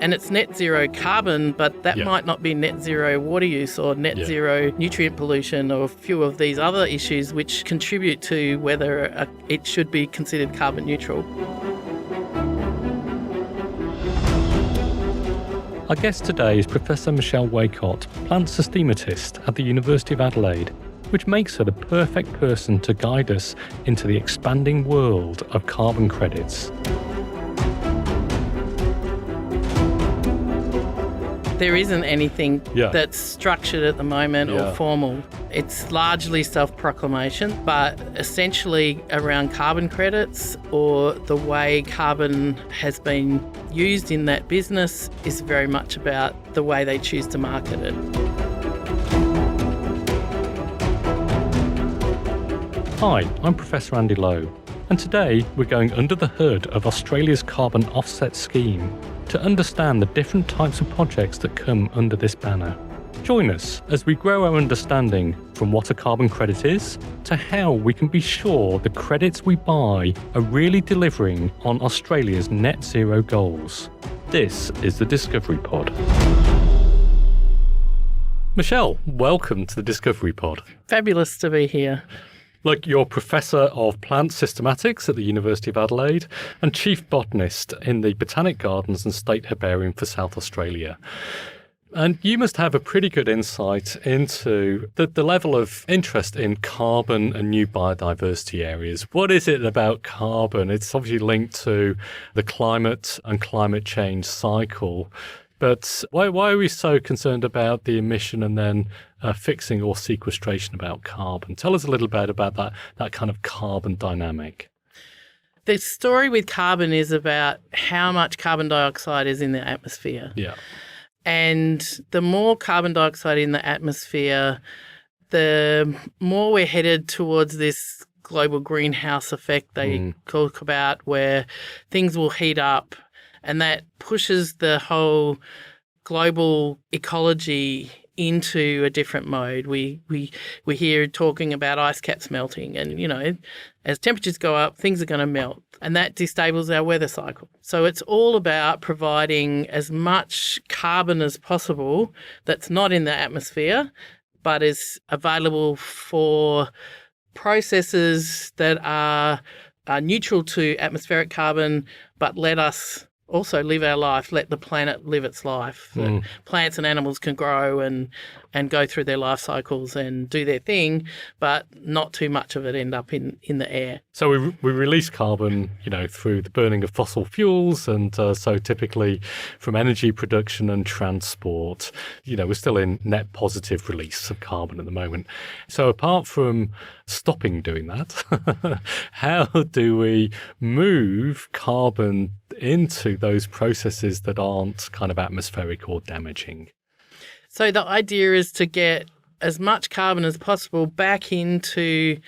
And it's net zero carbon, but that might not be net zero water use or net zero nutrient pollution or a few of these other issues which contribute to whether it should be considered carbon neutral. Our guest today is Professor Michelle Waycott, plant systematist at the University of Adelaide, which makes her the perfect person to guide us into the expanding world of carbon credits. There isn't anything that's structured at the moment or formal. It's largely self-proclamation, but essentially around carbon credits or the way carbon has been used in that business is very much about the way they choose to market it. Hi, I'm Professor Andy Lowe, and today we're going under the hood of Australia's carbon offset scheme to understand the different types of projects that come under this banner. Join us as we grow our understanding from what a carbon credit is to how we can be sure the credits we buy are really delivering on Australia's net zero goals. This is the Discovery Pod. Michelle, welcome to the Discovery Pod. Fabulous to be here. Look, you're Professor of Plant Systematics at the University of Adelaide and Chief Botanist in the Botanic Gardens and State Herbarium for South Australia. And you must have a pretty good insight into the level of interest in carbon and new biodiversity areas. What is it about carbon? It's obviously linked to the climate and climate change cycle. But why are we so concerned about the emission and then fixing or sequestration about carbon? Tell us a little bit about that kind of carbon dynamic. The story with carbon is about how much carbon dioxide is in the atmosphere. Yeah. And the more carbon dioxide in the atmosphere, the more we're headed towards this global greenhouse effect they talk about, where things will heat up. And that pushes the whole global ecology into a different mode. We hear talking about ice caps melting and, you know, as temperatures go up, things are going to melt and that destables our weather cycle. So it's all about providing as much carbon as possible that's not in the atmosphere but is available for processes that are neutral to atmospheric carbon but let us also live our life, let the planet live its life. Plants and animals can grow and go through their life cycles and do their thing, but not too much of it end up in the air. So we release carbon, you know, through the burning of fossil fuels, and so typically from energy production and transport, you know, we're still in net positive release of carbon at the moment. So apart from stopping doing that, how do we move carbon into those processes that aren't kind of atmospheric or damaging? So the idea is to get as much carbon as possible back into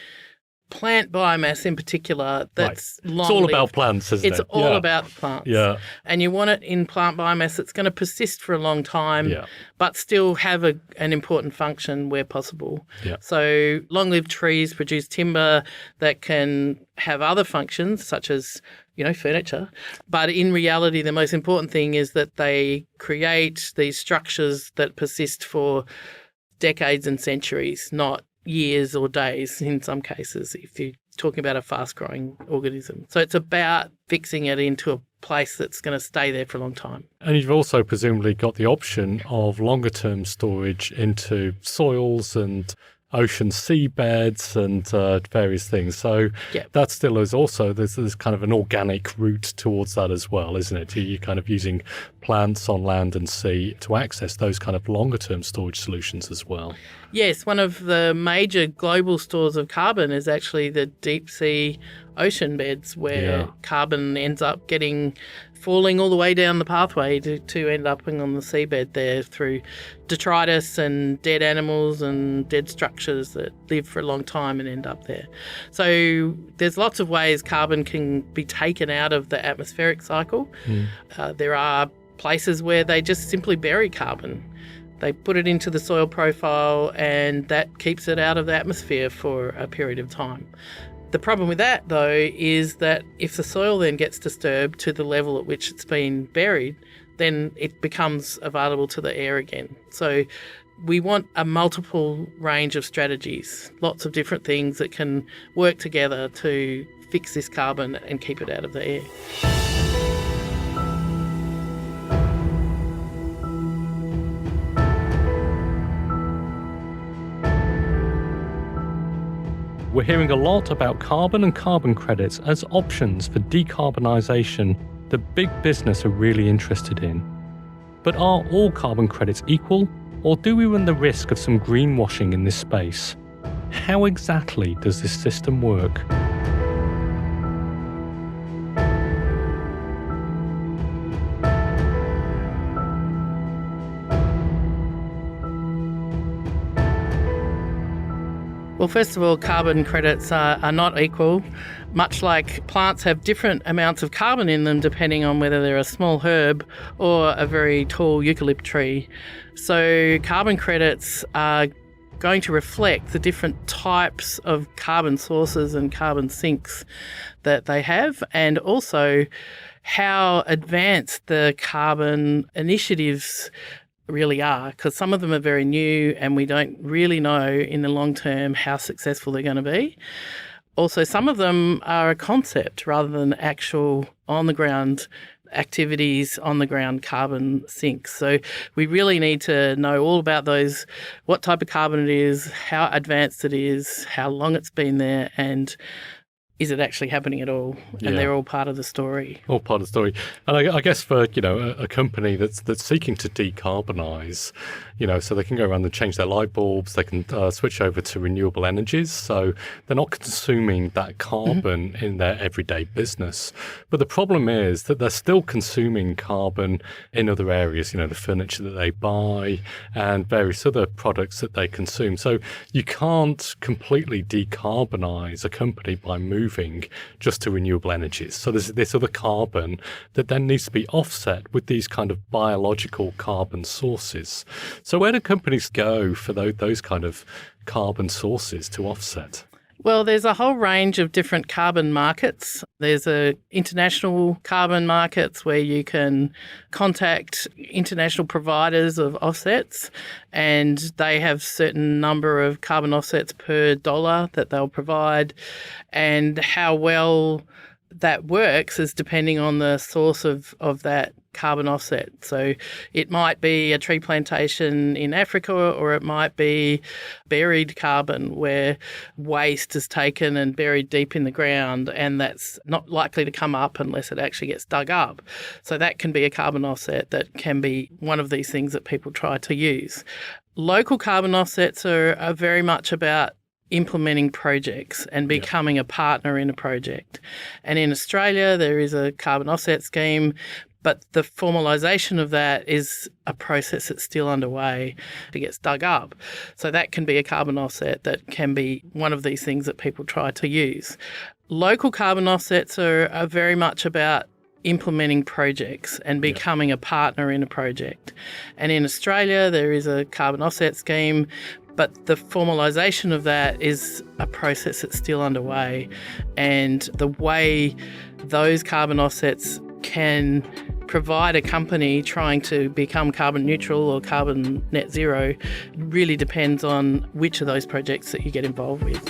plant biomass in particular that's long-lived. It's all about plants, isn't it? It's all about plants. Yeah. And you want it in plant biomass that's going to persist for a long time, but still have an important function where possible. Yeah. So long-lived trees produce timber that can have other functions, such as, you know, furniture. But in reality, the most important thing is that they create these structures that persist for decades and centuries, not years or days in some cases, if you're talking about a fast-growing organism. So it's about fixing it into a place that's going to stay there for a long time. And you've also presumably got the option of longer-term storage into soils and ocean seabeds and various things. So that still is also, there's kind of an organic route towards that as well, isn't it? You're kind of using plants on land and sea to access those kind of longer term storage solutions as well. Yes, one of the major global stores of carbon is actually the deep sea ocean beds, where carbon ends up falling all the way down the pathway to end up on the seabed there through detritus and dead animals and dead structures that live for a long time and end up there. So there's lots of ways carbon can be taken out of the atmospheric cycle. There are places where they just simply bury carbon. They put it into the soil profile and that keeps it out of the atmosphere for a period of time. The problem with that, though, is that if the soil then gets disturbed to the level at which it's been buried, then it becomes available to the air again. So we want a multiple range of strategies, lots of different things that can work together to fix this carbon and keep it out of the air. We're hearing a lot about carbon and carbon credits as options for decarbonisation that big business are really interested in. But are all carbon credits equal, or do we run the risk of some greenwashing in this space? How exactly does this system work? Well, first of all, carbon credits are not equal. Much like plants have different amounts of carbon in them depending on whether they're a small herb or a very tall eucalypt tree. So carbon credits are going to reflect the different types of carbon sources and carbon sinks that they have, and also how advanced the carbon initiatives really are, because some of them are very new and we don't really know in the long term how successful they're going to be. Also, some of them are a concept rather than actual on-the-ground activities, on-the-ground carbon sinks. So we really need to know all about those, what type of carbon it is, how advanced it is, how long it's been there, and is it actually happening at all? And they're all part of the story. All part of the story. And I guess for, a company that's seeking to decarbonise, so they can go around and change their light bulbs, they can switch over to renewable energies, so they're not consuming that carbon in their everyday business. But the problem is that they're still consuming carbon in other areas, the furniture that they buy and various other products that they consume. So you can't completely decarbonise a company by moving just to renewable energies. So there's this other carbon that then needs to be offset with these kind of biological carbon sources. So where do companies go for those kind of carbon sources to offset? Well, there's a whole range of different carbon markets. There's international carbon markets where you can contact international providers of offsets, and they have certain number of carbon offsets per dollar that they'll provide, and how well that works is depending on the source of that carbon offset. So it might be a tree plantation in Africa, or it might be buried carbon where waste is taken and buried deep in the ground, and that's not likely to come up unless it actually gets dug up. So that can be a carbon offset that can be one of these things that people try to use. Local carbon offsets are very much about implementing projects and becoming a partner in a project. And in Australia, there is a carbon offset scheme, but the formalisation of that is a process that's still underway. It gets dug up. So that can be a carbon offset that can be one of these things that people try to use. Local carbon offsets are very much about implementing projects and becoming a partner in a project. And in Australia, there is a carbon offset scheme, but the formalisation of that is a process that's still underway. And the way those carbon offsets can provide a company trying to become carbon neutral or carbon net zero really depends on which of those projects that you get involved with.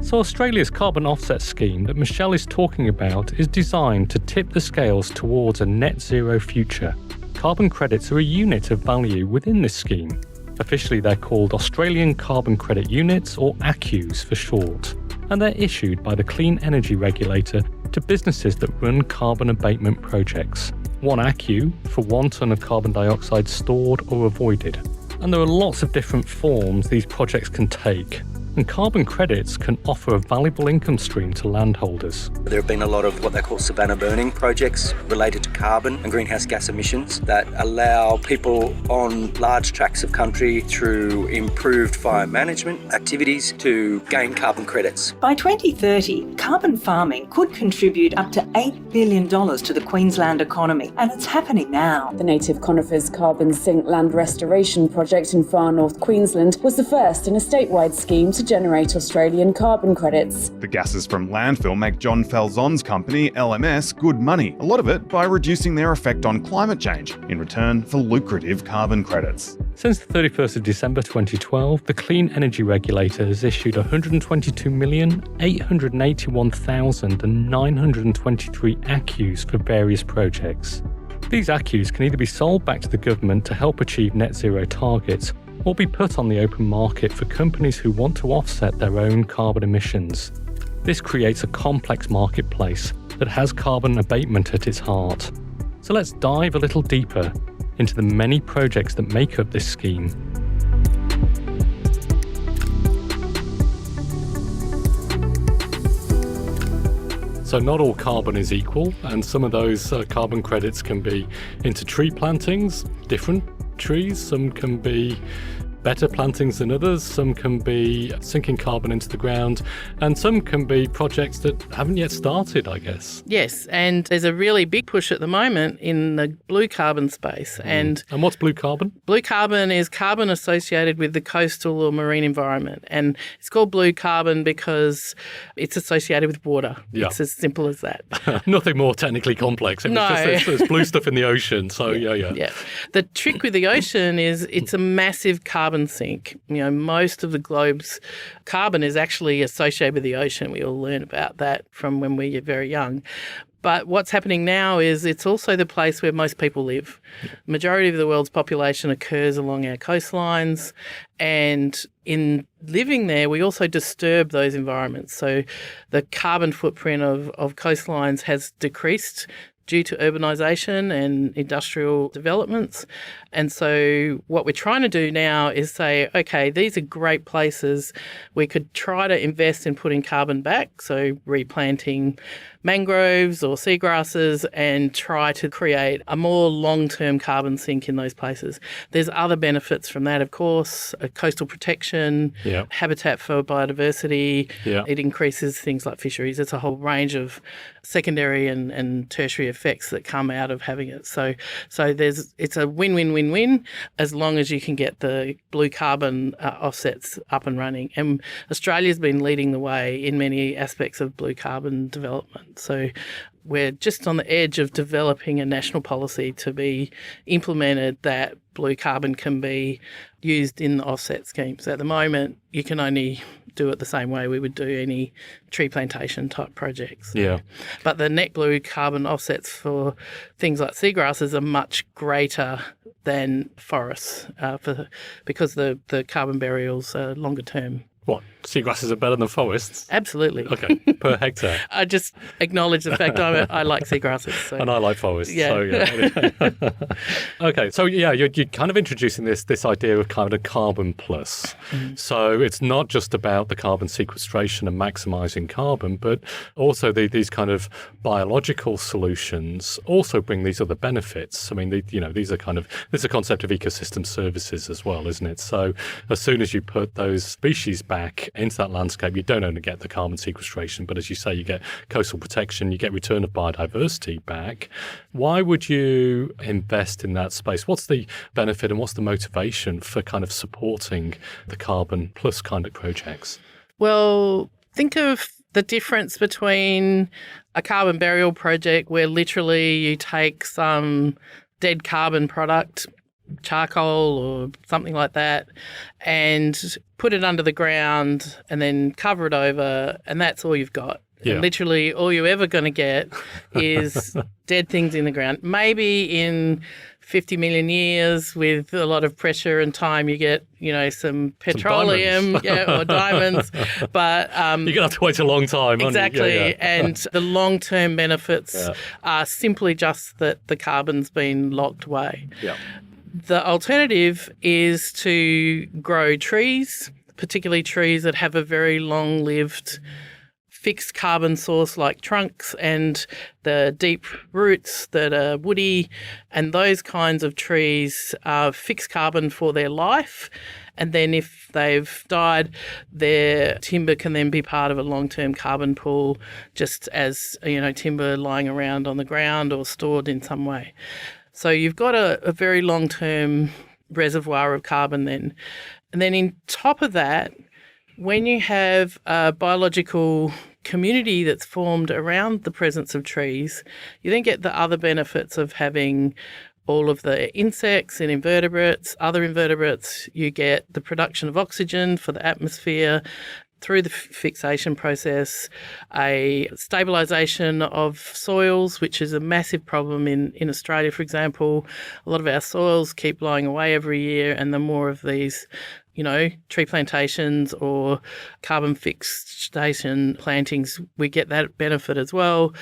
So Australia's carbon offset scheme that Michelle is talking about is designed to tip the scales towards a net zero future. Carbon credits are a unit of value within this scheme. Officially they're called Australian Carbon Credit Units, or ACCUs for short, and they're issued by the Clean Energy Regulator to businesses that run carbon abatement projects. 1 ACCU for 1 tonne of carbon dioxide stored or avoided. And there are lots of different forms these projects can take. And carbon credits can offer a valuable income stream to landholders. There have been a lot of what they call savanna burning projects related to carbon and greenhouse gas emissions that allow people on large tracts of country through improved fire management activities to gain carbon credits. By 2030, carbon farming could contribute up to $8 billion to the Queensland economy, and it's happening now. The Native Conifers Carbon Sink Land Restoration Project in far north Queensland was the first in a statewide scheme to generate Australian carbon credits. The gases from landfill make John Falzon's company, LMS, good money, a lot of it by reducing their effect on climate change in return for lucrative carbon credits. Since the 31st of December 2012, the Clean Energy Regulator has issued 122,881,923 ACCUs for various projects. These ACCUs can either be sold back to the government to help achieve net zero targets, or be put on the open market for companies who want to offset their own carbon emissions. This creates a complex marketplace that has carbon abatement at its heart. So let's dive a little deeper into the many projects that make up this scheme. So not all carbon is equal, and some of those carbon credits can be into tree plantings, different trees. Some can be better plantings than others, some can be sinking carbon into the ground, and some can be projects that haven't yet started, I guess. Yes, and there's a really big push at the moment in the blue carbon space. And what's blue carbon? Blue carbon is carbon associated with the coastal or marine environment, and it's called blue carbon because it's associated with water. Yeah. It's as simple as that. Nothing more technically complex. It was just there's blue stuff in the ocean, so yeah. The trick with the ocean is it's a massive carbon sink. Most of the globe's carbon is actually associated with the ocean. We all learn about that from when we were very young. But what's happening now is it's also the place where most people live. The majority of the world's population occurs along our coastlines, and in living there, we also disturb those environments. So the carbon footprint of coastlines has decreased due to urbanisation and industrial developments. And so what we're trying to do now is say, okay, these are great places. We could try to invest in putting carbon back, so replanting mangroves or seagrasses, and try to create a more long-term carbon sink in those places. There's other benefits from that, of course, coastal protection, habitat for biodiversity. It increases things like fisheries. It's a whole range of secondary and tertiary effects that come out of having it. So it's a win-win-win-win as long as you can get the blue carbon offsets up and running. And Australia's been leading the way in many aspects of blue carbon development. So we're just on the edge of developing a national policy to be implemented that blue carbon can be used in the offset schemes. At the moment, you can only do it the same way we would do any tree plantation type projects. But the net blue carbon offsets for things like seagrasses are much greater than forests because the carbon burials are longer term. What? Seagrasses are better than forests? Absolutely. Okay, per hectare. I just acknowledge the fact I like seagrasses. So. And I like forests. Yeah. So, yeah. Okay, so you're kind of introducing this idea of kind of a carbon plus. So it's not just about the carbon sequestration and maximising carbon, but also these kind of biological solutions also bring these other benefits. I mean, these are there's a concept of ecosystem services as well, isn't it? So as soon as you put those species back into that landscape, you don't only get the carbon sequestration, but as you say, you get coastal protection, you get return of biodiversity back. Why would you invest in that space? What's the benefit and what's the motivation for kind of supporting the carbon plus kind of projects? Well, think of the difference between a carbon burial project where literally you take some dead carbon product, charcoal or something like that, and put it under the ground and then cover it over, and that's all you've got. Yeah. And literally all you're ever going to get is dead things in the ground. Maybe in 50 million years with a lot of pressure and time you get, some petroleum or diamonds. But you're going to have to wait a long time. Exactly. Yeah. And the long-term benefits are simply just that the carbon's been locked away. Yeah. The alternative is to grow trees, particularly trees that have a very long-lived fixed carbon source like trunks and the deep roots that are woody, and those kinds of trees are fixed carbon for their life. And then if they've died, their timber can then be part of a long-term carbon pool, just as, timber lying around on the ground or stored in some way. So you've got a very long-term reservoir of carbon then. And then in top of that, When you have a biological community that's formed around the presence of trees, you then get the other benefits of having all of the insects and invertebrates, other invertebrates. You get the production of oxygen for the atmosphere through the fixation process, a stabilisation of soils, which is a massive problem in Australia, for example. A lot of our soils keep blowing away every year, and the more of these tree plantations or carbon fixation plantings, we get that benefit as well.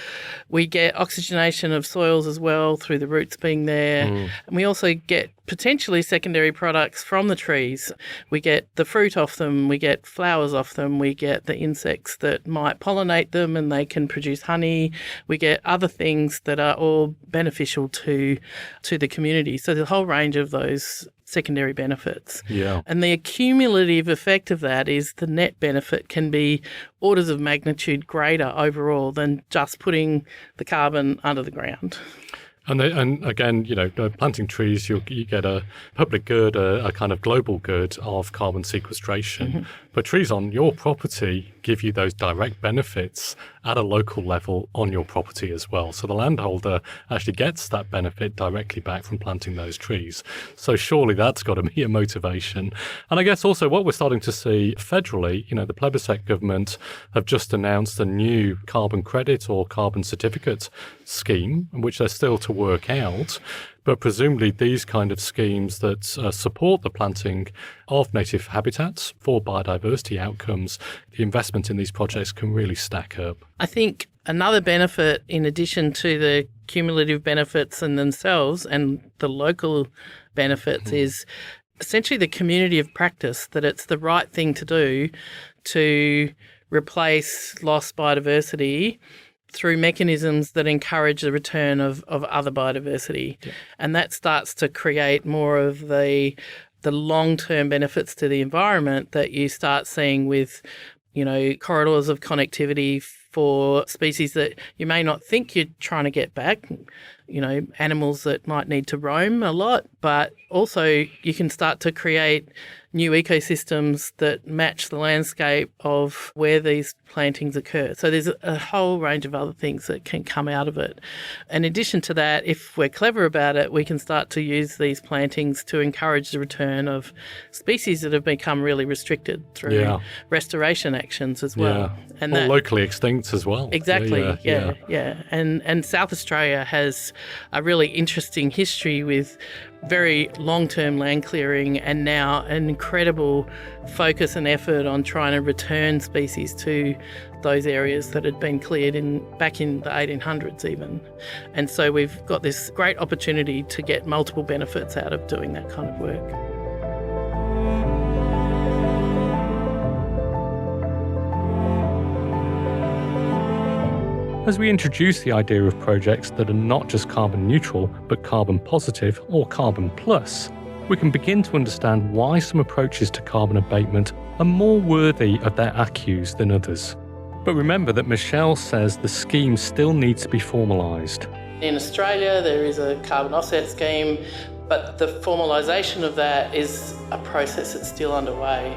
We get oxygenation of soils as well through the roots being there. And we also get potentially secondary products from the trees. We get the fruit off them, we get flowers off them, we get the insects that might pollinate them and they can produce honey. We get other things that are all beneficial to the community. So there's a whole range of those secondary benefits. Yeah. And the cumulative effect of that is the net benefit can be orders of magnitude greater overall than just putting the carbon under the ground. And again, planting trees, you get a public good, a kind of global good of carbon sequestration. But trees on your property give you those direct benefits at a local level on your property as well. So the landholder actually gets that benefit directly back from planting those trees. So surely that's got to be a motivation. And I guess also what we're starting to see federally, the plebiscite government have just announced a new carbon credit or carbon certificate scheme, which they're still to work out. But presumably these kind of schemes that support the planting of native habitats for biodiversity outcomes, the investment in these projects can really stack up. I think another benefit, in addition to the cumulative benefits in themselves and the local benefits, is essentially the community of practice, that it's the right thing to do to replace lost biodiversity through mechanisms that encourage the return of other biodiversity. Yeah. And that starts to create more of the long-term benefits to the environment that you start seeing with, corridors of connectivity for species that you may not think you're trying to get back, animals that might need to roam a lot, but also you can start to create new ecosystems that match the landscape of where these plantings occur. So there's a whole range of other things that can come out of it. In addition to that, if we're clever about it, we can start to use these plantings to encourage the return of species that have become really restricted through restoration actions as well. And locally extinct as well. Exactly, yeah. And South Australia has a really interesting history with very long-term land clearing and now an incredible focus and effort on trying to return species to those areas that had been cleared back in the 1800s even. And so we've got this great opportunity to get multiple benefits out of doing that kind of work. As we introduce the idea of projects that are not just carbon neutral, but carbon positive or carbon plus, we can begin to understand why some approaches to carbon abatement are more worthy of their ACCUs than others. But remember that Michelle says the scheme still needs to be formalised. In Australia, there is a carbon offset scheme, but the formalisation of that is a process that's still underway.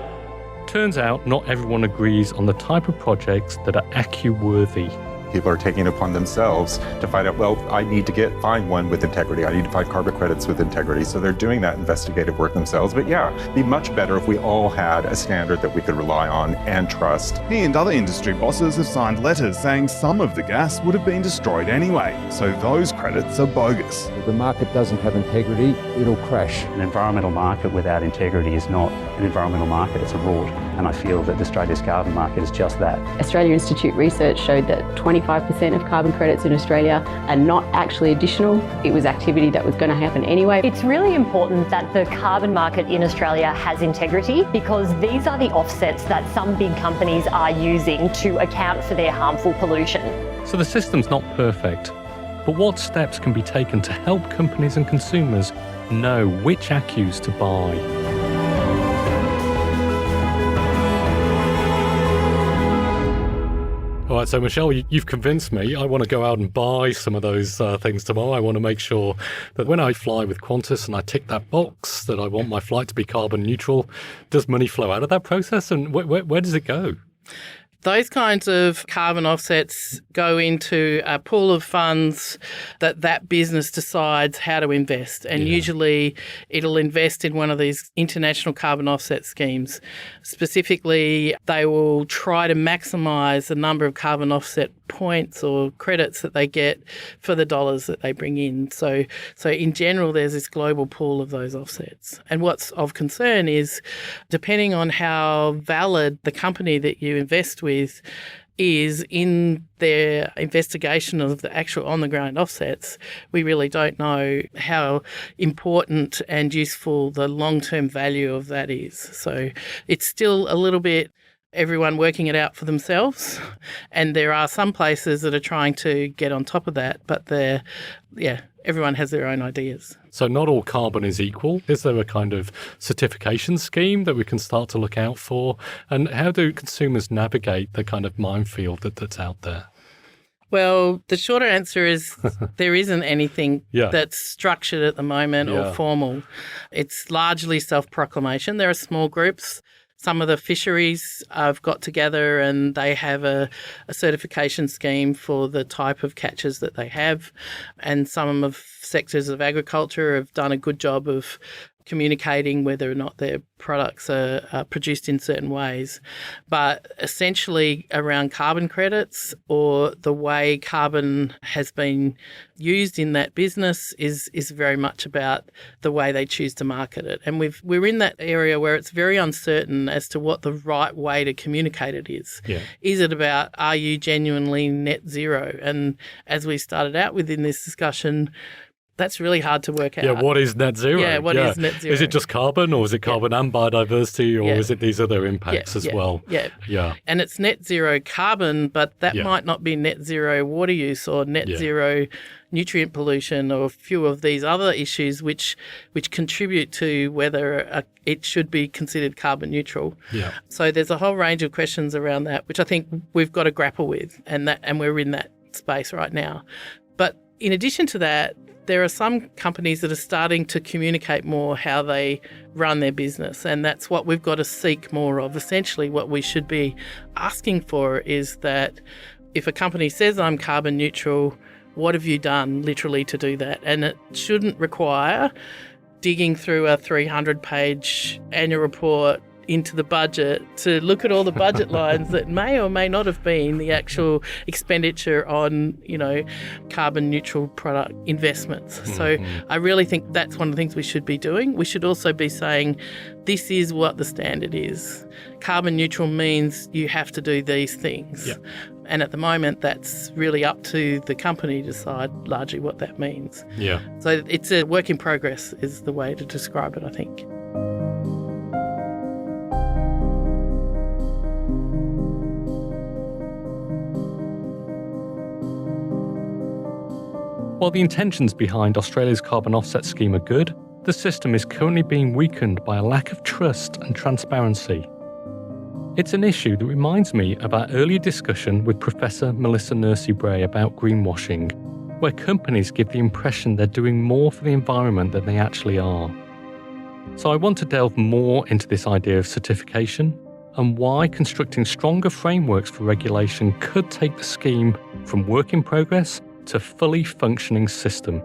Turns out not everyone agrees on the type of projects that are ACCU worthy. People are taking it upon themselves to find out, well, I need to find one with integrity. I need to find carbon credits with integrity. So they're doing that investigative work themselves. But it'd be much better if we all had a standard that we could rely on and trust. He and other industry bosses have signed letters saying some of the gas would have been destroyed anyway. So those credits are bogus. If the market doesn't have integrity, it'll crash. An environmental market without integrity is not an environmental market, it's a rort. And I feel that Australia's carbon market is just that. Australia Institute research showed that 25% of carbon credits in Australia are not actually additional. It was activity that was going to happen anyway. It's really important that the carbon market in Australia has integrity, because these are the offsets that some big companies are using to account for their harmful pollution. So the system's not perfect, but what steps can be taken to help companies and consumers know which ACCUs to buy? right, so Michelle, you've convinced me. I want to go out and buy some of those things tomorrow. I want to make sure that when I fly with Qantas and I tick that box that I want my flight to be carbon neutral, does money flow out of that process, and where does it go? Those kinds of carbon offsets go into a pool of funds that business decides how to invest. And usually it'll invest in one of these international carbon offset schemes. Specifically, they will try to maximise the number of carbon offset points or credits that they get for the dollars that they bring in. So in general, there's this global pool of those offsets. And what's of concern is, depending on how valid the company that you invest with is in their investigation of the actual on-the-ground offsets, we really don't know how important and useful the long-term value of that is. So it's still a little bit everyone working it out for themselves, and there are some places that are trying to get on top of that, but everyone has their own ideas. So not all carbon is equal. Is there a kind of certification scheme that we can start to look out for? And how do consumers navigate the kind of minefield that's out there? Well, the shorter answer is there isn't anything that's structured at the moment or formal. It's largely self-proclamation. There are small groups. Some of the fisheries have got together and they have a certification scheme for the type of catches that they have. And some of sectors of agriculture have done a good job of communicating whether or not their products are produced in certain ways. But essentially around carbon credits or the way carbon has been used in that business is very much about the way they choose to market it. And we're in that area where it's very uncertain as to what the right way to communicate it is. Yeah. Is it about, are you genuinely net zero? And as we started out within this discussion, that's really hard to work out. Yeah, what is net zero? Yeah, what is net zero? Is it just carbon, or is it carbon and biodiversity, or is it these other impacts as well? Yeah. And it's net zero carbon, but that might not be net zero water use or net zero nutrient pollution or a few of these other issues which contribute to whether it should be considered carbon neutral. Yeah. So there's a whole range of questions around that, which I think we've got to grapple with, and we're in that space right now. But in addition to that, there are some companies that are starting to communicate more how they run their business, and that's what we've got to seek more of. Essentially, what we should be asking for is that if a company says, I'm carbon neutral, what have you done literally to do that? And it shouldn't require digging through a 300-page annual report into the budget to look at all the budget lines that may or may not have been the actual expenditure on, carbon neutral product investments. Mm-hmm. So I really think that's one of the things we should be doing. We should also be saying, this is what the standard is. Carbon neutral means you have to do these things. Yeah. And at the moment, that's really up to the company to decide largely what that means. Yeah. So it's a work in progress is the way to describe it, I think. While the intentions behind Australia's carbon offset scheme are good, the system is currently being weakened by a lack of trust and transparency. It's an issue that reminds me of our earlier discussion with Professor Melissa Nursey-Bray about greenwashing, where companies give the impression they're doing more for the environment than they actually are. So I want to delve more into this idea of certification and why constructing stronger frameworks for regulation could take the scheme from work in progress to fully functioning system.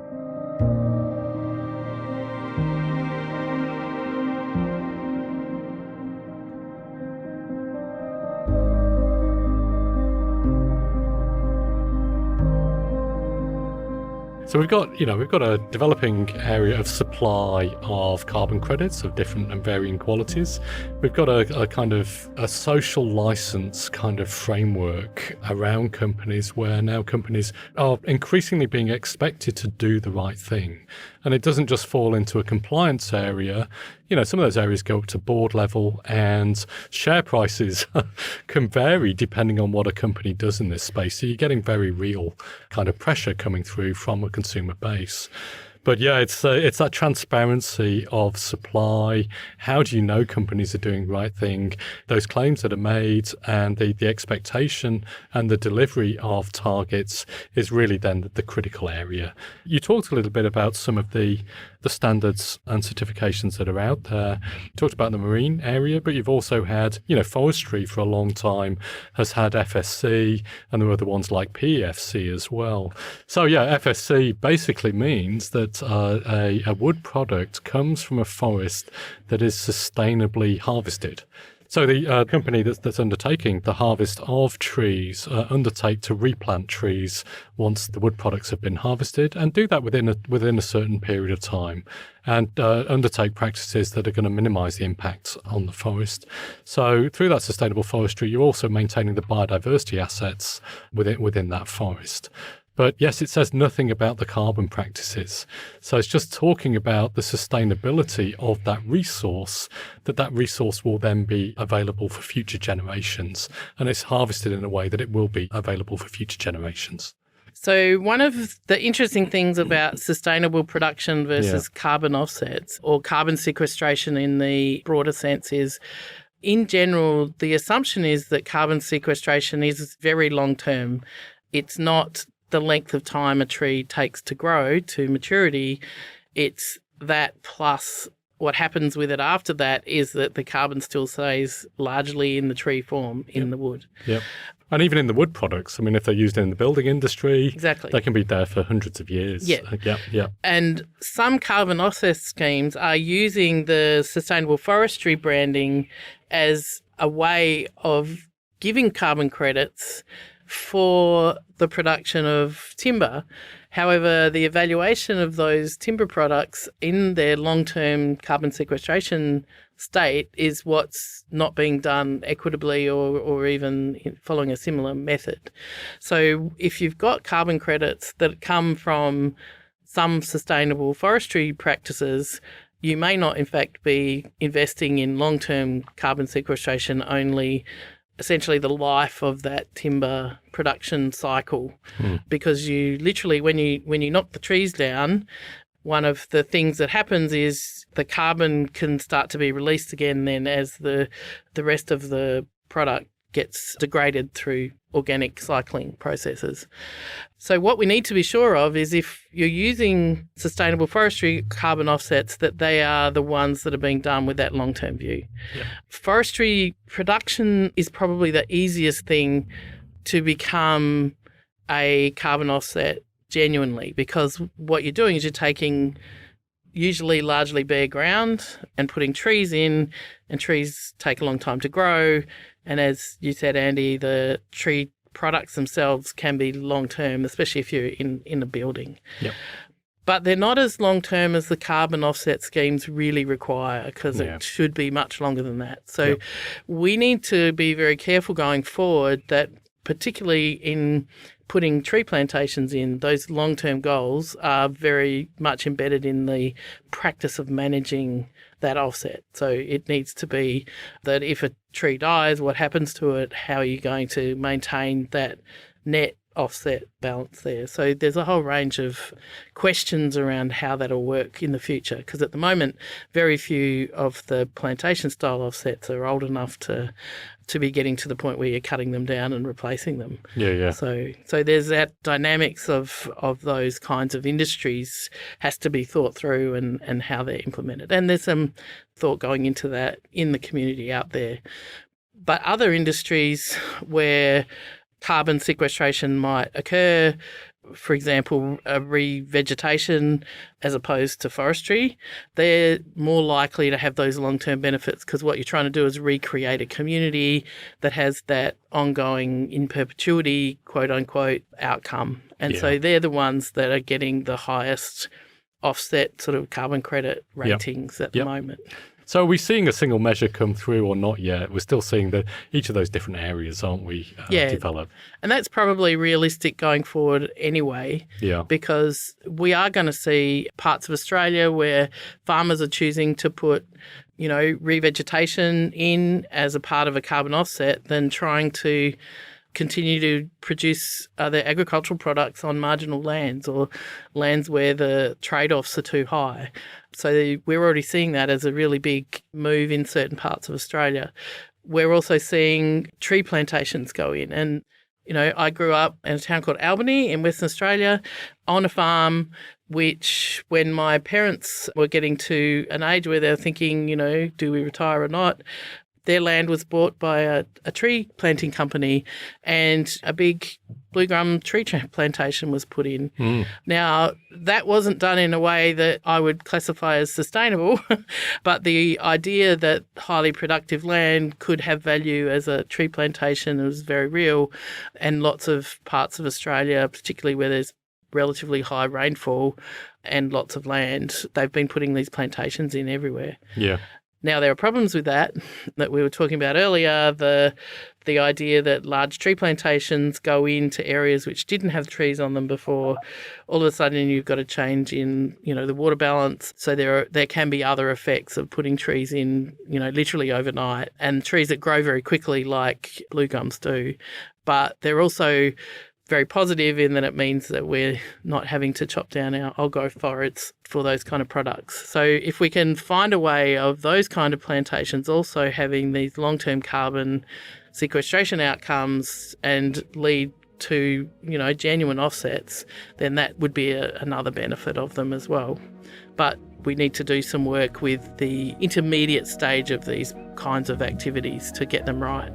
So we've got a developing area of supply of carbon credits of different and varying qualities. We've got a kind of a social license kind of framework around companies where now companies are increasingly being expected to do the right thing. And it doesn't just fall into a compliance area. Some of those areas go up to board level, and share prices can vary depending on what a company does in this space. So you're getting very real kind of pressure coming through from a consumer base. But yeah, it's that transparency of supply. How do you know companies are doing the right thing? Those claims that are made and the expectation and the delivery of targets is really then the critical area. You talked a little bit about some of the standards and certifications that are out there. You talked about the marine area, but you've also had, forestry for a long time has had FSC, and there are other ones like PEFC as well. So yeah, FSC basically means that a wood product comes from a forest that is sustainably harvested. So the company that's undertaking the harvest of trees undertake to replant trees once the wood products have been harvested, and do that within a certain period of time, and undertake practices that are going to minimise the impact on the forest. So through that sustainable forestry, you're also maintaining the biodiversity assets within that forest. But yes, it says nothing about the carbon practices. So it's just talking about the sustainability of that resource resource will then be available for future generations. And it's harvested in a way that it will be available for future generations. So one of the interesting things about sustainable production versus carbon offsets, or carbon sequestration in the broader sense, is in general, the assumption is that carbon sequestration is very long term. It's not the length of time a tree takes to grow to maturity. It's that plus what happens with it after that is that the carbon still stays largely in the tree form in the wood. Yep. And even in the wood products, I mean, if they're used in the building industry, exactly, they can be there for hundreds of years. Yeah. And some carbon offset schemes are using the sustainable forestry branding as a way of giving carbon credits for the production of timber. However, the evaluation of those timber products in their long-term carbon sequestration state is what's not being done equitably or even following a similar method. So if you've got carbon credits that come from some sustainable forestry practices, you may not in fact be investing in long-term carbon sequestration, only essentially the life of that timber production cycle. Because you literally, when you knock the trees down, one of the things that happens is the carbon can start to be released again then as the rest of the product gets degraded through organic cycling processes. So what we need to be sure of is if you're using sustainable forestry carbon offsets, that they are the ones that are being done with that long-term view. Forestry production is probably the easiest thing to become a carbon offset genuinely, because what you're doing is you're taking usually largely bare ground and putting trees in, and trees take a long time to grow. And as you said, Andy, the tree products themselves can be long-term, especially if you're in a building. But they're not as long-term as the carbon offset schemes really require, because it should be much longer than that. So we need to be very careful going forward that, particularly in putting tree plantations in, those long-term goals are very much embedded in the practice of managing that offset. So it needs to be that if a tree dies, what happens to it? How are you going to maintain that net offset balance there? So there's a whole range of questions around how that'll work in the future, because at the moment, very few of the plantation style offsets are old enough to be getting to the point where you're cutting them down and replacing them. So there's that dynamics of those kinds of industries has to be thought through and how they're implemented. And there's some thought going into that in the community out there. But other industries where carbon sequestration might occur, for example, a revegetation as opposed to forestry, they're more likely to have those long-term benefits, because what you're trying to do is recreate a community that has that ongoing in perpetuity, quote-unquote, outcome. And so they're the ones that are getting the highest offset sort of carbon credit ratings at the moment. So are we seeing a single measure come through or not yet? We're still seeing each of those different areas, aren't we, develop? And that's probably realistic going forward anyway, because we are going to see parts of Australia where farmers are choosing to put, revegetation in as a part of a carbon offset than trying to continue to produce other agricultural products on marginal lands or lands where the trade-offs are too high. So we're already seeing that as a really big move in certain parts of Australia. We're also seeing tree plantations go in. And, you know, I grew up in a town called Albany in Western Australia on a farm which, when my parents were getting to an age where they were thinking, you know, do we retire or not, their land was bought by a tree planting company and a big blue gum tree plantation was put in. Now, that wasn't done in a way that I would classify as sustainable, but the idea that highly productive land could have value as a tree plantation was very real, and lots of parts of Australia, particularly where there's relatively high rainfall and lots of land, they've been putting these plantations in everywhere. Yeah. Now, there are problems with that we were talking about earlier, the idea that large tree plantations go into areas which didn't have trees on them before. All of a sudden, you've got a change in, you know, the water balance. So there can be other effects of putting trees in, you know, literally overnight, and trees that grow very quickly like blue gums do. But they're also very positive in that it means that we're not having to chop down our old-growth forests for those kind of products. So if we can find a way of those kind of plantations also having these long-term carbon sequestration outcomes and lead to, you know, genuine offsets, then that would be another benefit of them as well. But we need to do some work with the intermediate stage of these kinds of activities to get them right.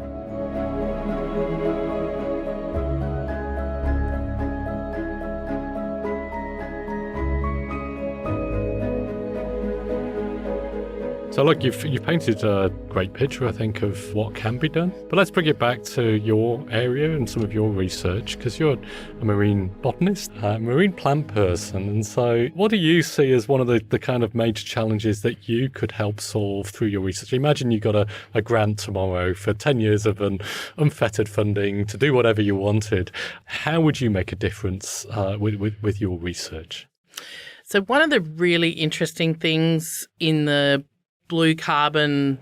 So look, you've painted a great picture, I think, of what can be done. But let's bring it back to your area and some of your research, because you're a marine botanist, a marine plant person. And so what do you see as one of the kind of major challenges that you could help solve through your research? Imagine you got a grant tomorrow for 10 years of an unfettered funding to do whatever you wanted. How would you make a difference with your research? So one of the really interesting things in the blue carbon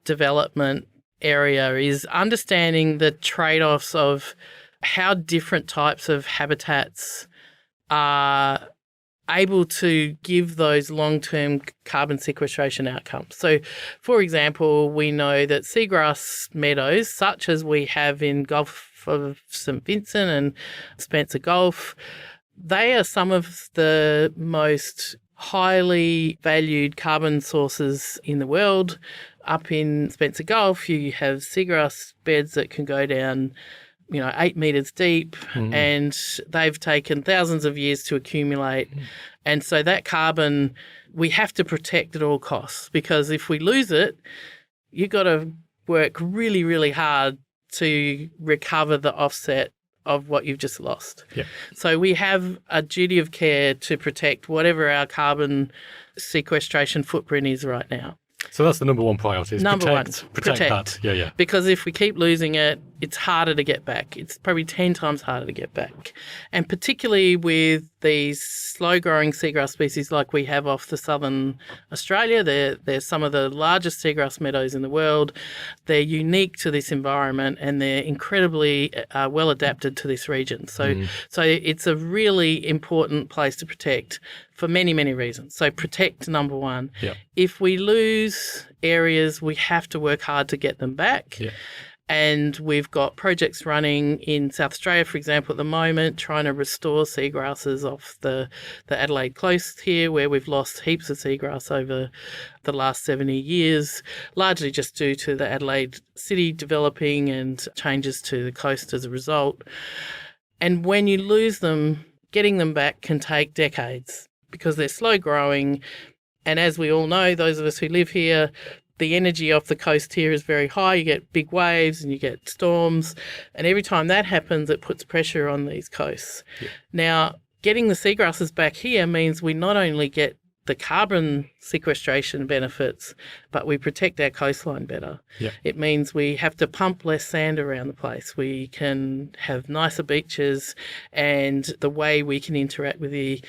development area is understanding the trade-offs of how different types of habitats are able to give those long-term carbon sequestration outcomes. So, for example, we know that seagrass meadows, such as we have in Gulf of St Vincent and Spencer Gulf, they are some of the most highly valued carbon sources in the world. Up in Spencer Gulf, you have seagrass beds that can go down, 8 metres deep, and they've taken thousands of years to accumulate. And so that carbon we have to protect at all costs, because if we lose it, you've got to work really, really hard to recover the offset of what you've just lost. Yeah. So we have a duty of care to protect whatever our carbon sequestration footprint is right now. So that's the number one priority. Is number protect that. Yeah. Because if we keep losing it, it's harder to get back. It's probably 10 times harder to get back. And particularly with these slow-growing seagrass species like we have off the southern Australia, they're some of the largest seagrass meadows in the world. They're unique to this environment and they're incredibly well adapted to this region. So it's a really important place to protect for many, many reasons. So protect, number one. Yep. If we lose areas, we have to work hard to get them back. Yep. And we've got projects running in South Australia, for example, at the moment, trying to restore seagrasses off the Adelaide coast here, where we've lost heaps of seagrass over the last 70 years, largely just due to the Adelaide city developing and changes to the coast as a result. And when you lose them, getting them back can take decades because they're slow growing. And as we all know, those of us who live here, the energy off the coast here is very high. You get big waves and you get storms. And every time that happens, it puts pressure on these coasts. Yeah. Now, getting the seagrasses back here means we not only get the carbon sequestration benefits, but we protect our coastline better. Yeah. It means we have to pump less sand around the place. We can have nicer beaches, and the way we can interact with the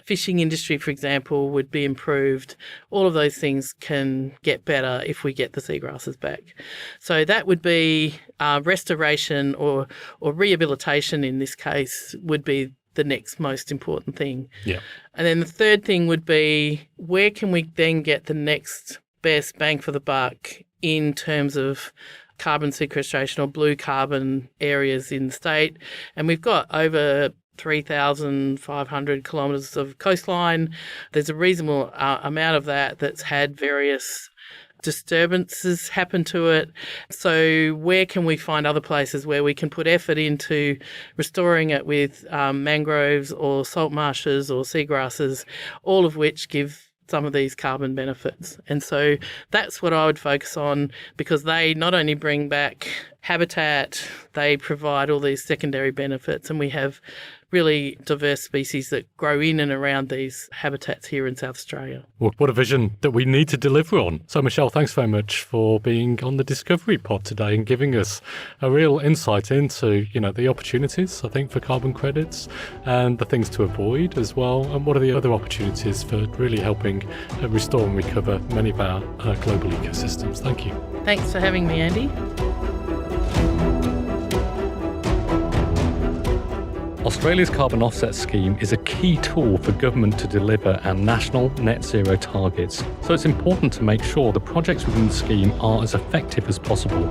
fishing industry, for example, would be improved. All of those things can get better if we get the seagrasses back. So that would be restoration or rehabilitation in this case would be the next most important thing. Yeah. And then the third thing would be, where can we then get the next best bang for the buck in terms of carbon sequestration or blue carbon areas in the state? And we've got over 3,500 kilometres of coastline. There's a reasonable amount of that that's had various disturbances happen to it. So where can we find other places where we can put effort into restoring it with mangroves or salt marshes or seagrasses, all of which give some of these carbon benefits? And so that's what I would focus on, because they not only bring back habitat, they provide all these secondary benefits, and we have really diverse species that grow in and around these habitats here in South Australia. Well, what a vision that we need to deliver on. So, Michelle, thanks very much for being on the Discovery Pod today and giving us a real insight into, the opportunities, I think, for carbon credits and the things to avoid as well. And what are the other opportunities for really helping restore and recover many of our global ecosystems. Thank you. Thanks for having me, Andy. Australia's carbon offset scheme is a key tool for government to deliver our national net zero targets, so it's important to make sure the projects within the scheme are as effective as possible.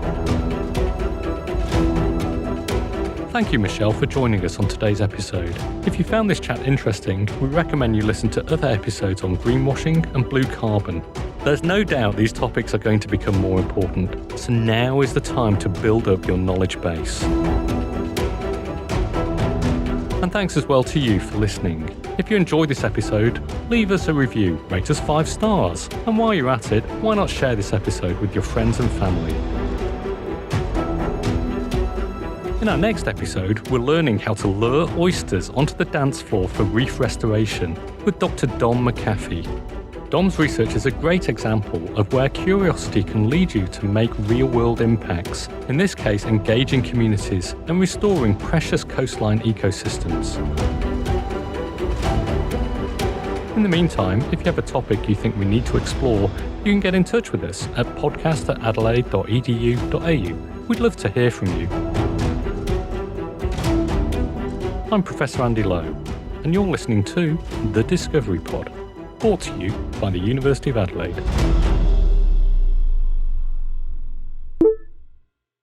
Thank you, Michelle, for joining us on today's episode. If you found this chat interesting, we recommend you listen to other episodes on greenwashing and blue carbon. There's no doubt these topics are going to become more important, so now is the time to build up your knowledge base. And thanks as well to you for listening. If you enjoyed this episode, leave us a review, rate us 5 stars, and while you're at it, why not share this episode with your friends and family? In our next episode, we're learning how to lure oysters onto the dance floor for reef restoration with Dr. Dom McAfee. Dom's research is a great example of where curiosity can lead you to make real-world impacts, in this case engaging communities and restoring precious coastline ecosystems. In the meantime, if you have a topic you think we need to explore, you can get in touch with us at podcast@adelaide.edu.au. We'd love to hear from you. I'm Professor Andy Lowe, and you're listening to The Discovery Pod, brought to you by the University of Adelaide.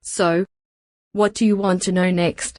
So, what do you want to know next?